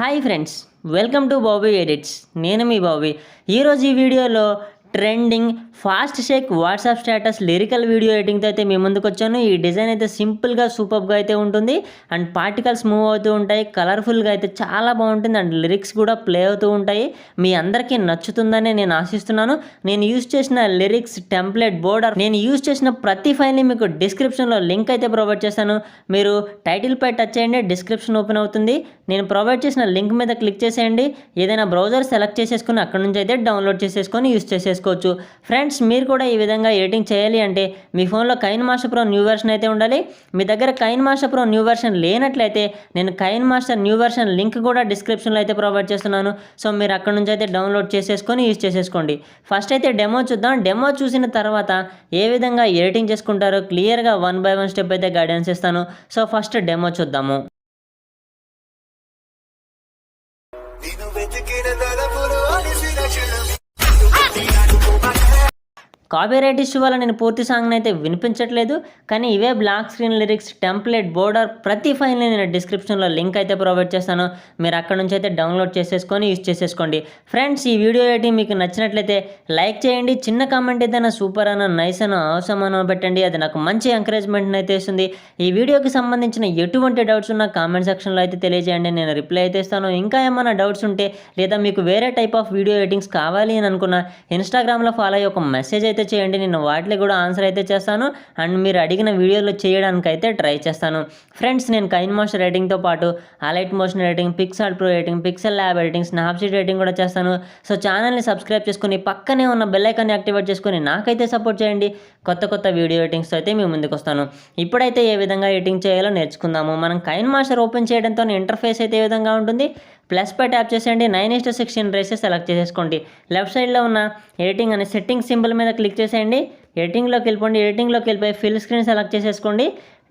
Hi friends, welcome to Bobby Edits. నేను మీ Bobby. ఈరోజు ఈ వీడియోలో trending fast shake WhatsApp status lyrical video ఎడిటింగ్తో అయితే మీ ముందుకు వచ్చాను. ఈ డిజైన్ అయితే సింపుల్గా సూపర్గా అయితే ఉంటుంది అండ్ పార్టికల్స్ మూవ్ అవుతూ ఉంటాయి. కలర్ఫుల్గా అయితే చాలా బాగుంటుంది అండ్ లిరిక్స్ కూడా ప్లే అవుతూ ఉంటాయి. మీ అందరికీ నచ్చుతుందని నేను ఆశిస్తున్నాను. నేను యూజ్ చేసిన లిరిక్స్ టెంప్లెట్ బోర్డర్ నేను యూజ్ చేసిన ప్రతి ఫైల్ని మీకు డిస్క్రిప్షన్లో లింక్ అయితే ప్రొవైడ్ చేస్తాను. మీరు టైటిల్ పై టచ్ చేయండి, డిస్క్రిప్షన్ ఓపెన్ అవుతుంది. నేను ప్రొవైడ్ చేసిన లింక్ మీద క్లిక్ చేసేయండి. ఏదైనా బ్రౌజర్ సెలెక్ట్ చేసేసుకుని అక్కడ నుంచి అయితే డౌన్లోడ్ చేసేసుకొని యూజ్ చేసేసుకోవచ్చు. ఫ్రెండ్స్, మీరు కూడా ఈ విధంగా ఎడిటింగ్ చేయాలి అంటే మీ ఫోన్లో కైన్మాస్టర్ ప్రో న్యూ వెర్షన్ అయితే ఉండాలి. మీ దగ్గర కైన్మాస్టర్ ప్రో న్యూ వెర్షన్ లేనట్లయితే నేను కైన్మాస్టర్ న్యూ వెర్షన్ లింక్ కూడా డిస్క్రిప్షన్లో అయితే ప్రొవైడ్ చేస్తున్నాను. సో మీరు అక్కడ నుంచి అయితే డౌన్లోడ్ చేసేసుకొని యూజ్ చేసేసుకోండి. ఫస్ట్ అయితే డెమో చూద్దాం. డెమో చూసిన తర్వాత ఏ విధంగా ఎడిటింగ్ చేసుకుంటారో క్లియర్గా 1 by 1 స్టెప్ అయితే గైడెన్స్ ఇస్తాను. సో ఫస్ట్ డెమో చూద్దాము. కాపీరైట్ ఇష్యూ వల్ల నేను పూర్తి సాంగ్ని అయితే వినిపించట్లేదు, కానీ ఇవే black screen lyrics template border ప్రతి ఫైల్ని నేను డిస్క్రిప్షన్లో లింక్ అయితే ప్రొవైడ్ చేస్తాను. మీరు అక్కడ నుంచి అయితే డౌన్లోడ్ చేసేసుకొని యూజ్ చేసేసుకోండి. ఫ్రెండ్స్, ఈ వీడియో ఎడిటింగ్ మీకు నచ్చినట్లయితే లైక్ చేయండి. చిన్న కామెంట్ ఏదైనా సూపర్ అనో నైస్ అనో అవసరం అనో పెట్టండి. అది నాకు మంచి ఎంకరేజ్మెంట్ అయితే ఇస్తుంది. ఈ వీడియోకి సంబంధించిన ఎటువంటి డౌట్స్ ఉన్నా కామెంట్ సెక్షన్లో అయితే తెలియజేయండి, నేను రిప్లై అయితే ఇస్తాను. ఇంకా ఏమైనా డౌట్స్ ఉంటే లేదా మీకు వేరే టైప్ ఆఫ్ వీడియో ఎడిటింగ్స్ కావాలి అని అనుకున్న ఇన్స్టాగ్రామ్లో ఫాలో అయ్యి ఒక మెసేజ్ అయితే చేయండి. నేను వాటికి కూడా ఆన్సర్ అయితే చేస్తాను అండ్ మీరు అడిగిన వీడియోలో చేయడానికి అయితే ట్రై చేస్తాను. ఫ్రెండ్స్, నేను కైన్మాస్టర్ ఎడిటింగ్తో పాటు alight motion editing, pixel pro editing, pixel lab editing, Snapseed editing కూడా చేస్తాను. సో ఛానల్ని సబ్స్క్రైబ్ చేసుకుని పక్కనే ఉన్న బెల్ ఐకాన్ని యాక్టివేట్ చేసుకుని నాకైతే సపోర్ట్ చేయండి. కొత్త వీడియో ఎడిటింగ్స్తో అయితే మీ ముందుకు వస్తాను. ఇప్పుడైతే ఏ విధంగా ఎడిటింగ్ చేయాలో నేర్చుకుందాము. మనం కైన్మాస్టర్ ఓపెన్ చేయడంతో ఇంటర్ఫేస్ అయితే ఏ విధంగా ఉంటుంది. ప్లస్ పై ట్యాప్ చేసేయండి. 9:16 రేషియో సెలెక్ట్ చేసేసుకోండి. లెఫ్ట్ సైడ్లో ఉన్న ఎడిటింగ్ అనే సెట్టింగ్ సింబల్ మీద క్లిక్ చేసేయండి. ఎడిటింగ్లోకి వెళ్ళిపోండి. ఎడిటింగ్లోకి వెళ్ళిపోయి ఫిల్ స్క్రీన్ సెలెక్ట్ చేసేసుకోండి.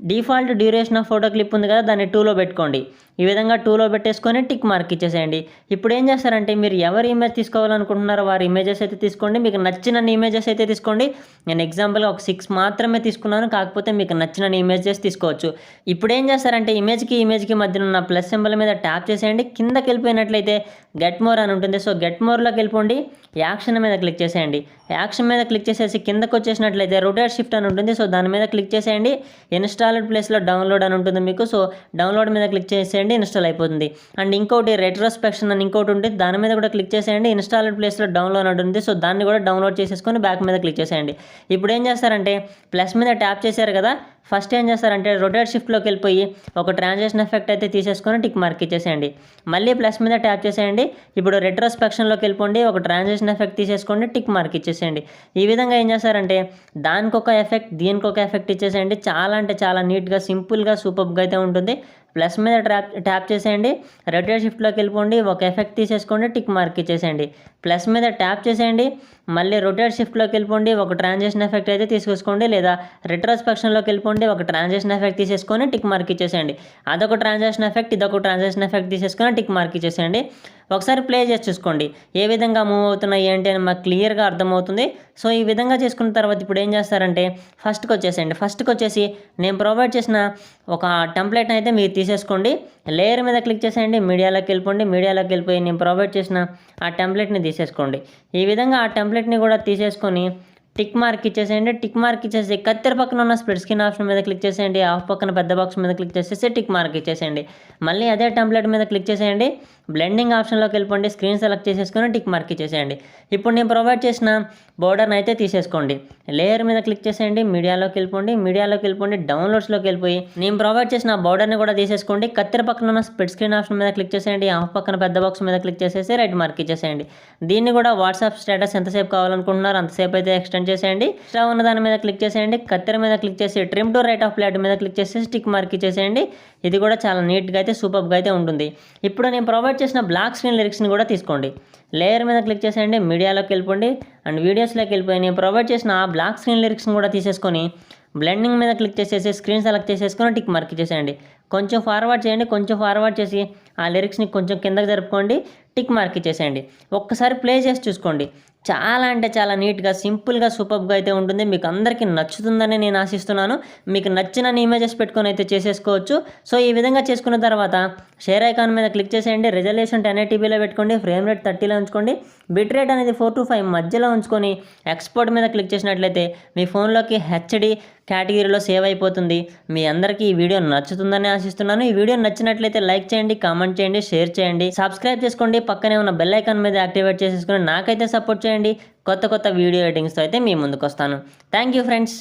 Default duration of photo clip ఉంది కదా, దాన్ని 2లో పెట్టుకోండి. ఈ విధంగా 2లో పెట్టేసుకొని టిక్ మార్క్ ఇచ్చేసేయండి. ఇప్పుడు ఏం చేస్తారంటే మీరు ఎవరి ఇమేజ్ తీసుకోవాలనుకుంటున్నారో వారి ఇమేజెస్ అయితే తీసుకోండి. మీకు నచ్చిన ఇమేజెస్ అయితే తీసుకోండి. నేను ఎగ్జాంపుల్గా ఒక 6 మాత్రమే తీసుకున్నాను, కాకపోతే మీకు నచ్చిన ఇమేజెస్ తీసుకోవచ్చు. ఇప్పుడు ఏం చేస్తారంటే ఇమేజ్కి మధ్యన ఉన్న ప్లస్ సింబల్ మీద ట్యాప్ చేసేయండి. కిందకి వెళ్ళిపోయినట్లయితే గెట్ మోర్ అని ఉంటుంది. సో గెట్ మోర్లోకి వెళ్ళిపోండి. యాక్షన్ మీద క్లిక్ చేసేయండి. యాక్షన్ మీద క్లిక్ చేసేసి కిందకు వచ్చేసినట్లయితే రొటేట్ షిఫ్ట్ అని ఉంటుంది. సో దాని మీద క్లిక్ చేసేయండి. ఇన్స్టాల్డ్ ప్లేస్లో డౌన్లోడ్ అని ఉంటుంది మీకు. సో డౌన్లోడ్ మీద క్లిక్ చేసేయండి, ఇన్స్టాల్ అయిపోతుంది. అండ్ ఇంకోటి రెట్రోస్పెక్షన్ అని ఇంకోటి ఉంటుంది, దాని మీద కూడా క్లిక్ చేసేయండి. ఇన్స్టాల్డ్ ప్లేస్లో డౌన్లోడ్ ఉంటుంది. సో దాన్ని కూడా డౌన్లోడ్ చేసేసుకొని బ్యాక్ మీద క్లిక్ చేసేయండి. ఇప్పుడు ఏం చేస్తారంటే ప్లస్ మీద ట్యాప్ చేశారు కదా, ఫస్ట్ ఏం చేస్తారంటే రొటేట్ షిఫ్ట్లోకి వెళ్ళిపోయి ఒక ట్రాన్సిషన్ ఎఫెక్ట్ అయితే తీసేసుకొని టిక్ మార్క్ ఇచ్చేసేయండి. మళ్ళీ ప్లస్ మీద ట్యాప్ చేసేయండి. ఇప్పుడు రెట్రోస్పెక్షన్లోకి వెళ్ళిపోండి, ఒక ట్రాన్సిషన్ ఎఫెక్ట్ తీసేసుకోండి, టిక్ మార్క్ ఇచ్చేసేయండి. ఈ విధంగా ఏం చేస్తారంటే దానికి ఒక ఎఫెక్ట్, దీనికి ఒక ఎఫెక్ట్ ఇచ్చేసేయండి. చాలా అంటే చాలా నీట్గా సింపుల్గా సూపర్గా అయితే ఉంటుంది. ప్లస్ మీద ట్యాప్ చేసేయండి. రొటేట్ షిఫ్ట్లోకి వెళ్ళిపోండి, ఒక ఎఫెక్ట్ తీసేసుకోండి, టిక్ మార్క్ ఇచ్చేసేయండి. ప్లస్ మీద ట్యాప్ చేసేయండి. మళ్ళీ రొటేట్ షిఫ్ట్లోకి వెళ్ళిపోండి, ఒక ట్రాన్సిషన్ ఎఫెక్ట్ అయితే తీసేసుకోండి, లేదా రెట్రోస్పెక్షన్లోకి వెళ్ళిపోండి, ఒక ట్రాన్సిషన్ ఎఫెక్ట్ తీసేసుకొని టిక్ మార్క్ ఇచ్చేసేయండి. అదొక ట్రాన్సిషన్ ఎఫెక్ట్, ఇదొక ట్రాన్సిషన్ ఎఫెక్ట్ తీసేసుకొని టిక్ మార్క్ ఇచ్చేసేయండి. ఒకసారి ప్లే చేసి చూసుకోండి ఏ విధంగా మూవ్ అవుతున్నాయి ఏంటి అని మాకు క్లియర్గా అర్థమవుతుంది. సో ఈ విధంగా చేసుకున్న తర్వాత ఇప్పుడు ఏం చేస్తారంటే ఫస్ట్కి వచ్చేసి నేను ప్రొవైడ్ చేసిన ఒక టెంప్లెట్ని అయితే మీరు తీసేసుకోండి. లేయర్ మీద క్లిక్ చేసేయండి. మీడియాలోకి వెళ్ళిపోయి నేను ప్రొవైడ్ చేసిన ఆ టెంప్లెట్ని తీసేసుకోండి. ఈ విధంగా ఆ టెంప్లెట్ని కూడా తీసేసుకొని టిక్ మార్క్ ఇచ్చేసేయండి. టిక్ మార్క్ ఇచ్చేసి కత్తెర పక్కన ఉన్న స్ప్లిట్ స్క్రీన్ ఆప్షన్ మీద క్లిక్ చేసేయండి. ఆఫ్ పక్కన పెద్ద బాక్స్ మీద క్లిక్ చేసేసి టిక్ మార్క్ ఇచ్చేసేయండి. మళ్ళీ అదే టెంప్లెట్ మీద క్లిక్ చేసేయండి. బ్లెండింగ్ ఆప్షన్లోకి వెళ్ళిపోండి, స్క్రీన్ సెలెక్ట్ చేసేసుకొని టిక్ మార్క్ ఇచ్చేసేయండి. ఇప్పుడు నేను ప్రొవైడ్ చేసిన బోర్డర్ని అయితే తీసేసుకోండి. లేయర్ మీద క్లిక్ చేసేయండి. మీడియాలోకి వెళ్ళిపోండి, డౌన్లోడ్స్లోకి వెళ్ళిపోయి నేను ప్రొవైడ్ చేసిన బోర్డర్ని కూడా తీసేసుకోండి. కత్తెర పక్కన ఉన్న స్ప్లిట్ స్క్రీన్ ఆప్షన్ మీద క్లిక్ చేసేయండి. ఆఫ్ పక్కన పెద్ద బాక్స్ మీద క్లిక్ చేసేసి రైట్ మార్క్ ఇచ్చేసేయండి. దీన్ని కూడా వాట్సాప్ స్టేటస్ ఎంతసేపు కావాలనుకుంటున్నారు అంతసేపు అయితే ఎక్స్టెండ్ చేసేయండి. ఎక్స్ట్రా ఉన్న దాని మీద క్లిక్ చేసేయండి. కత్తెర మీద క్లిక్ చేసి trim to right of plot మీద క్లిక్ చేసేసి టిక్ మార్క్ ఇచ్చేసేయండి. ఇది కూడా చాలా నీట్గా అయితే సూపర్గా అయితే ఉంటుంది. ఇప్పుడు నేను ప్రొవైడ్ చేసిన బ్లాక్ స్క్రీన్ లిరిక్స్ని కూడా తీసుకోండి. లేయర్ మీద క్లిక్ చేసేయండి. మీడియాలోకి వెళ్ళిపోండి అండ్ వీడియోస్లోకి వెళ్ళిపోయి నేను ప్రొవైడ్ చేసిన ఆ బ్లాక్ స్క్రీన్ లిరిక్స్ని కూడా తీసేసుకొని బ్లెండింగ్ మీద క్లిక్ చేసేసి స్క్రీన్ సెలెక్ట్ చేసేసుకొని టిక్ మార్క్ చేసేయండి. కొంచెం ఫార్వర్డ్ చేయండి, కొంచెం ఫార్వర్డ్ చేసి ఆ లిరిక్స్ని కొంచెం కిందకి జరుపుకోండి, టిక్ మార్క్ ఇచ్చేసేయండి. ఒక్కసారి ప్లే చేసి చూసుకోండి. చాలా అంటే చాలా నీట్గా, సింపుల్గా, సూపర్గా అయితే ఉంటుంది. మీకు అందరికీ నచ్చుతుందని నేను ఆశిస్తున్నాను. మీకు నచ్చిన ఇమేజెస్ పెట్టుకొని అయితే చేసేసుకోవచ్చు. సో ఈ విధంగా చేసుకున్న తర్వాత షేర్ ఐకాన్ మీద క్లిక్ చేసేయండి. రెజల్యూషన్ 1080pలో పెట్టుకోండి, ఫ్రేమ్ రేట్ 30లో ఉంచుకోండి, బిట్ రేట్ అనేది 4 to 5 మధ్యలో ఉంచుకొని ఎక్స్పోర్ట్ మీద క్లిక్ చేసినట్లయితే మీ ఫోన్లోకి హెచ్డి కేటగిరీలో సేవ్ అయిపోతుంది. మీ అందరికీ ఈ వీడియో నచ్చుతుందని ఆశిస్తున్నాను. ఈ వీడియో నచ్చినట్లయితే లైక్ చేయండి, కామెంట్ చేయండి, షేర్ చేయండి, సబ్స్క్రైబ్ చేసుకోండి, పక్కనే ఉన్న బెల్ ఐకాన్ మీద యాక్టివేట్ చేసేసుకొని నాకైతే సపోర్ట్ చేయండి. కొత్త కొత్త వీడియో ఎడిటింగ్స్తో అయితే మీ ముందుకు వస్తాను. Thank you friends.